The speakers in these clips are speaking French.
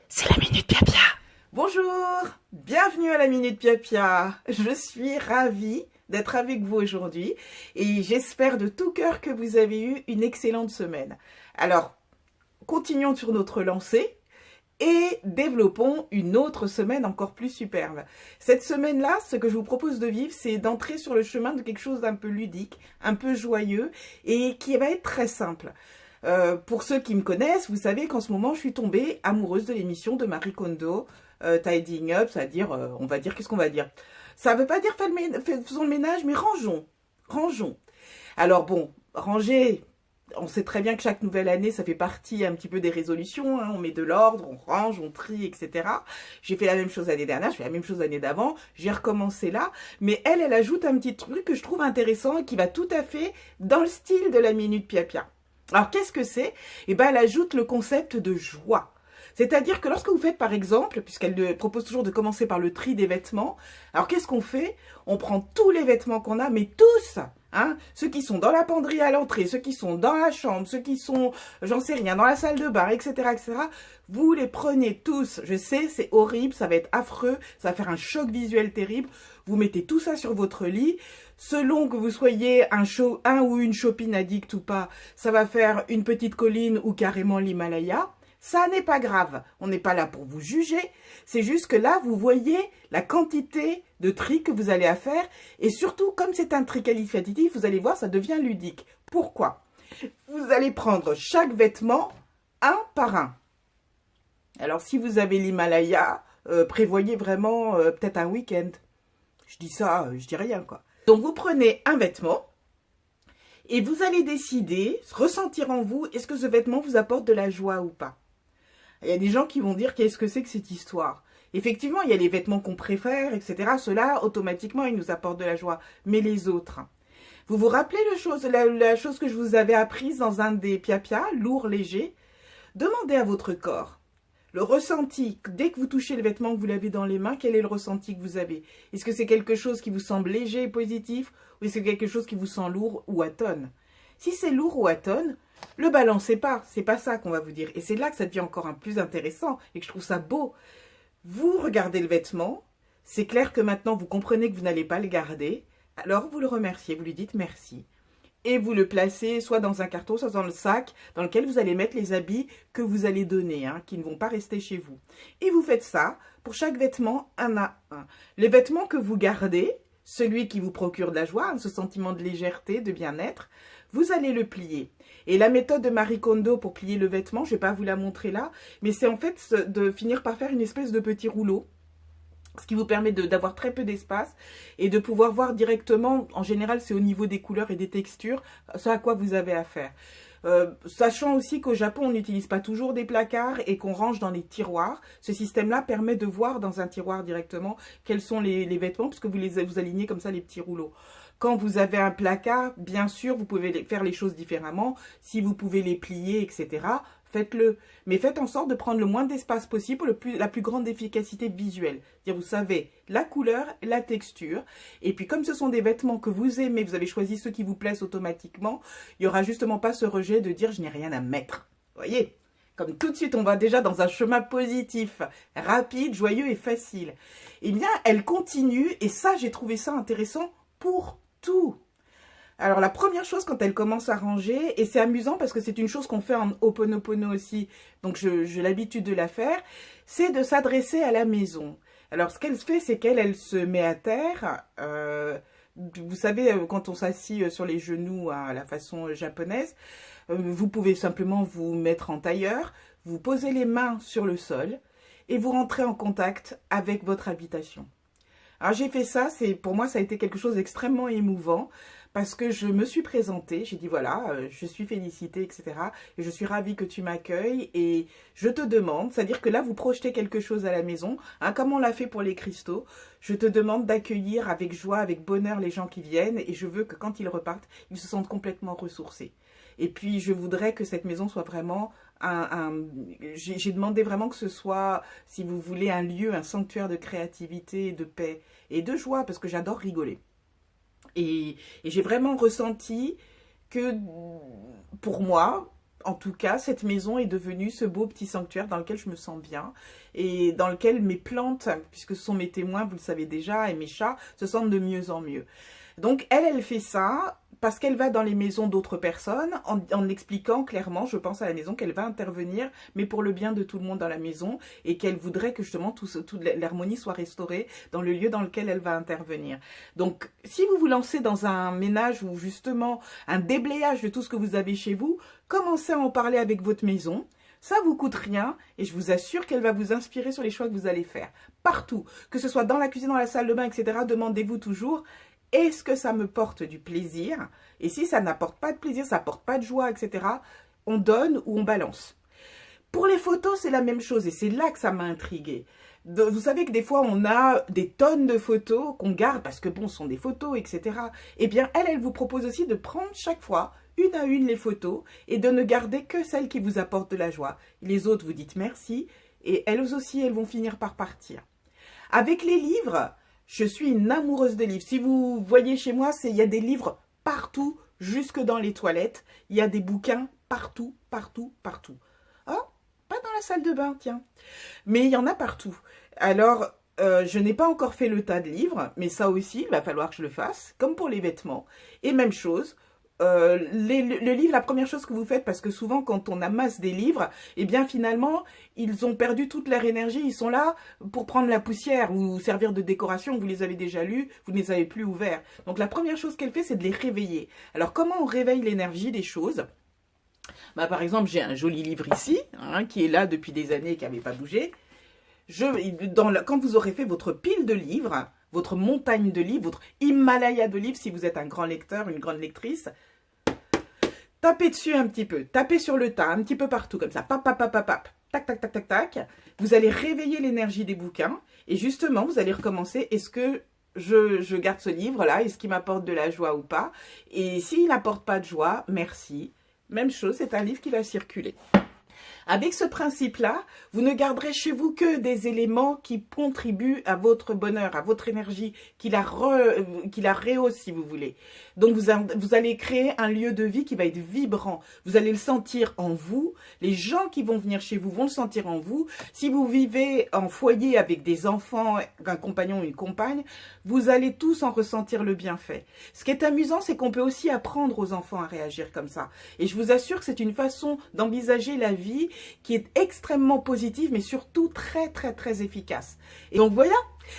C'est la Minute Pia-Pia. Bonjour, bienvenue à la Minute Pia-Pia. Je suis ravie d'être avec vous aujourd'hui et j'espère de tout cœur que vous avez eu une excellente semaine. Alors, continuons sur notre lancée et développons une autre semaine encore plus superbe. Cette semaine-là, ce que je vous propose de vivre, c'est d'entrer sur le chemin de quelque chose d'un peu ludique, un peu joyeux et qui va être très simple. Pour ceux qui me connaissent, vous savez qu'en ce moment, je suis tombée amoureuse de l'émission de Marie Kondo, Tidying Up, c'est-à-dire, on va dire, qu'est-ce qu'on va dire? Ça ne veut pas dire faisons le ménage, mais rangeons. Alors bon, ranger, on sait très bien que chaque nouvelle année, ça fait partie un petit peu des résolutions, hein, on met de l'ordre, on range, on trie, etc. J'ai fait la même chose l'année dernière, je fais la même chose l'année d'avant, j'ai recommencé là, mais elle ajoute un petit truc que je trouve intéressant et qui va tout à fait dans le style de la Minute Pia-Pia. Alors, qu'est-ce que c'est? Eh bien, elle ajoute le concept de joie. C'est-à-dire que lorsque vous faites, par exemple, puisqu'elle propose toujours de commencer par le tri des vêtements, alors qu'est-ce qu'on fait? On prend tous les vêtements qu'on a, mais tous, hein, ceux qui sont dans la penderie à l'entrée, ceux qui sont dans la chambre, ceux qui sont, j'en sais rien, dans la salle de bain, etc., etc., vous les prenez tous. Je sais, c'est horrible, ça va être affreux, ça va faire un choc visuel terrible. Vous mettez tout ça sur votre lit. Selon que vous soyez un ou une shopping addict ou pas, ça va faire une petite colline ou carrément l'Himalaya. Ça n'est pas grave, on n'est pas là pour vous juger, c'est juste que là, vous voyez la quantité de tri que vous allez à faire, et surtout, comme c'est un tri qualitatif, vous allez voir, ça devient ludique. Pourquoi? Vous allez prendre chaque vêtement un par un. Alors, si vous avez l'Himalaya, prévoyez vraiment peut-être un week-end. Je dis ça, je dis rien, quoi. Donc, vous prenez un vêtement, et vous allez décider, ressentir en vous, est-ce que ce vêtement vous apporte de la joie ou pas? Il y a des gens qui vont dire qu'est-ce que c'est que cette histoire. Effectivement, il y a les vêtements qu'on préfère, etc. Ceux-là, automatiquement, ils nous apportent de la joie. Mais les autres, vous vous rappelez la chose que je vous avais apprise dans un des Pia-Pia, lourd, léger? Demandez à votre corps le ressenti. Dès que vous touchez le vêtement, que vous l'avez dans les mains, quel est le ressenti que vous avez? Est-ce que c'est quelque chose qui vous semble léger et positif, ou est-ce que c'est quelque chose qui vous sent lourd ou à tonne? Si c'est lourd ou à tonne, le balancez pas, c'est pas ça qu'on va vous dire. Et c'est là que ça devient encore un plus intéressant et que je trouve ça beau. Vous regardez le vêtement, c'est clair que maintenant vous comprenez que vous n'allez pas le garder, alors vous le remerciez, vous lui dites merci. Et vous le placez soit dans un carton, soit dans le sac dans lequel vous allez mettre les habits que vous allez donner, hein, qui ne vont pas rester chez vous. Et vous faites ça pour chaque vêtement un à un. Les vêtements que vous gardez, celui qui vous procure de la joie, hein, ce sentiment de légèreté, de bien-être, vous allez le plier. Et la méthode de Marie Kondo pour plier le vêtement, je ne vais pas vous la montrer là, mais c'est en fait de finir par faire une espèce de petit rouleau, ce qui vous permet d'avoir très peu d'espace et de pouvoir voir directement, en général c'est au niveau des couleurs et des textures, ce à quoi vous avez affaire. Sachant aussi qu'au Japon, on n'utilise pas toujours des placards et qu'on range dans les tiroirs. Ce système-là permet de voir dans un tiroir directement quels sont les vêtements, puisque vous alignez comme ça les petits rouleaux. Quand vous avez un placard, bien sûr, vous pouvez faire les choses différemment. Si vous pouvez les plier, etc., faites-le. Mais faites en sorte de prendre le moins d'espace possible pour la plus grande efficacité visuelle. C'est-à-dire, vous savez la couleur, la texture. Et puis, comme ce sont des vêtements que vous aimez, vous avez choisi ceux qui vous plaisent automatiquement, il n'y aura justement pas ce rejet de dire « je n'ai rien à mettre ». Vous voyez ? Comme tout de suite, on va déjà dans un chemin positif, rapide, joyeux et facile. Eh bien, elle continue, et ça, j'ai trouvé ça intéressant pour tout. Alors la première chose quand elle commence à ranger, et c'est amusant parce que c'est une chose qu'on fait en Ho'oponopono aussi, donc j'ai l'habitude de la faire, c'est de s'adresser à la maison. Alors ce qu'elle fait, c'est qu'elle se met à terre, vous savez, quand on s'assit sur les genoux à la façon japonaise, vous pouvez simplement vous mettre en tailleur, vous posez les mains sur le sol, et vous rentrez en contact avec votre habitation. Alors j'ai fait ça, pour moi ça a été quelque chose d'extrêmement émouvant parce que je me suis présentée, j'ai dit voilà, je suis félicitée, etc. Et je suis ravie que tu m'accueilles et je te demande, c'est-à-dire que là vous projetez quelque chose à la maison, hein, comme on l'a fait pour les cristaux, je te demande d'accueillir avec joie, avec bonheur les gens qui viennent et je veux que quand ils repartent, ils se sentent complètement ressourcés. Et puis je voudrais que cette maison soit vraiment j'ai demandé vraiment que ce soit, si vous voulez, un lieu, un sanctuaire de créativité, de paix et de joie, parce que j'adore rigoler. Et j'ai vraiment ressenti que, pour moi, en tout cas, cette maison est devenue ce beau petit sanctuaire dans lequel je me sens bien et dans lequel mes plantes, puisque ce sont mes témoins, vous le savez déjà, et mes chats, se sentent de mieux en mieux. Donc elle fait ça parce qu'elle va dans les maisons d'autres personnes en expliquant clairement, je pense à la maison, qu'elle va intervenir, mais pour le bien de tout le monde dans la maison et qu'elle voudrait que justement toute l'harmonie soit restaurée dans le lieu dans lequel elle va intervenir. Donc si vous vous lancez dans un ménage ou justement un déblayage de tout ce que vous avez chez vous, commencez à en parler avec votre maison. Ça vous coûte rien et je vous assure qu'elle va vous inspirer sur les choix que vous allez faire. Partout, que ce soit dans la cuisine, dans la salle de bain, etc. Demandez-vous toujours: est-ce que ça me porte du plaisir? Et si ça n'apporte pas de plaisir, ça n'apporte pas de joie, etc., on donne ou on balance. Pour les photos, c'est la même chose et c'est là que ça m'a intriguée. Vous savez que des fois, on a des tonnes de photos qu'on garde parce que bon, ce sont des photos, etc. Eh bien, elle vous propose aussi de prendre chaque fois, une à une, les photos et de ne garder que celles qui vous apportent de la joie. Les autres, vous dites merci et elles aussi, elles vont finir par partir. Avec les livres, je suis une amoureuse des livres. Si vous voyez chez moi, il y a des livres partout, jusque dans les toilettes. Il y a des bouquins partout, partout, partout. Oh, pas dans la salle de bain, tiens. Mais il y en a partout. Alors, je n'ai pas encore fait le tas de livres, mais ça aussi, il va falloir que je le fasse, comme pour les vêtements. Et même chose, le livre, la première chose que vous faites, parce que souvent quand on amasse des livres, eh bien finalement ils ont perdu toute leur énergie, ils sont là pour prendre la poussière ou servir de décoration, vous les avez déjà lus, vous ne les avez plus ouverts. Donc la première chose qu'elle fait, c'est de les réveiller. Alors comment on réveille l'énergie des choses? Bah, par exemple, j'ai un joli livre ici, hein, qui est là depuis des années et qui n'avait pas bougé. Quand vous aurez fait votre pile de livres, votre montagne de livres, votre Himalaya de livres, si vous êtes un grand lecteur, une grande lectrice, tapez dessus un petit peu, tapez sur le tas, un petit peu partout, comme ça, pap, pap, pap, pap, pap, tac, tac, tac, tac, tac. Vous allez réveiller l'énergie des bouquins, et justement, vous allez recommencer, est-ce que je garde ce livre-là, est-ce qu'il m'apporte de la joie ou pas? Et s'il n'apporte pas de joie, merci. Même chose, c'est un livre qui va circuler. Avec ce principe-là, vous ne garderez chez vous que des éléments qui contribuent à votre bonheur, à votre énergie, qui la rehausse si vous voulez. Donc vous allez créer un lieu de vie qui va être vibrant. Vous allez le sentir en vous. Les gens qui vont venir chez vous vont le sentir en vous. Si vous vivez en foyer avec des enfants, un compagnon ou une compagne, vous allez tous en ressentir le bienfait. Ce qui est amusant, c'est qu'on peut aussi apprendre aux enfants à réagir comme ça. Et je vous assure que c'est une façon d'envisager la vie qui est extrêmement positive, mais surtout très, très, très efficace. Et donc voilà,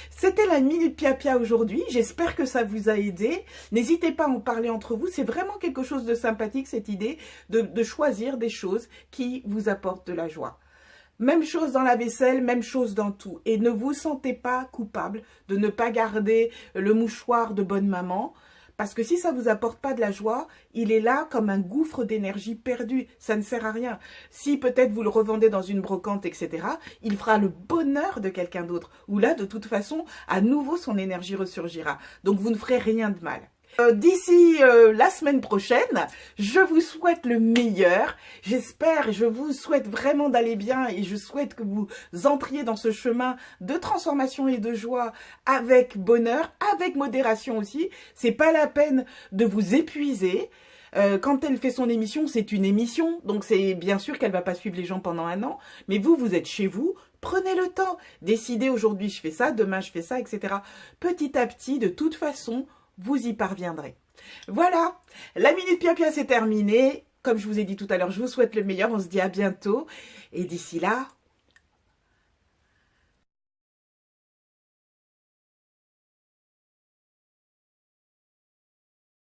c'était la Minute Pia aujourd'hui. J'espère que ça vous a aidé. N'hésitez pas à en parler entre vous. C'est vraiment quelque chose de sympathique, cette idée de choisir des choses qui vous apportent de la joie. Même chose dans la vaisselle, même chose dans tout. Et ne vous sentez pas coupable de ne pas garder le mouchoir de bonne maman. Parce que si ça ne vous apporte pas de la joie, il est là comme un gouffre d'énergie perdu. Ça ne sert à rien. Si peut-être vous le revendez dans une brocante, etc., il fera le bonheur de quelqu'un d'autre. Ou là, de toute façon, à nouveau, son énergie ressurgira. Donc, vous ne ferez rien de mal. D'ici la semaine prochaine, je vous souhaite le meilleur. J'espère, je vous souhaite vraiment d'aller bien et je souhaite que vous entriez dans ce chemin de transformation et de joie avec bonheur, avec modération aussi. C'est pas la peine de vous épuiser. Quand elle fait son émission, c'est une émission, donc c'est bien sûr qu'elle va pas suivre les gens pendant un an, mais vous êtes chez vous, prenez le temps, décidez aujourd'hui je fais ça, demain je fais ça, etc. Petit à petit, de toute façon, vous y parviendrez. Voilà, la Minute Pia c'est terminé. Comme je vous ai dit tout à l'heure, je vous souhaite le meilleur. On se dit à bientôt. Et d'ici là,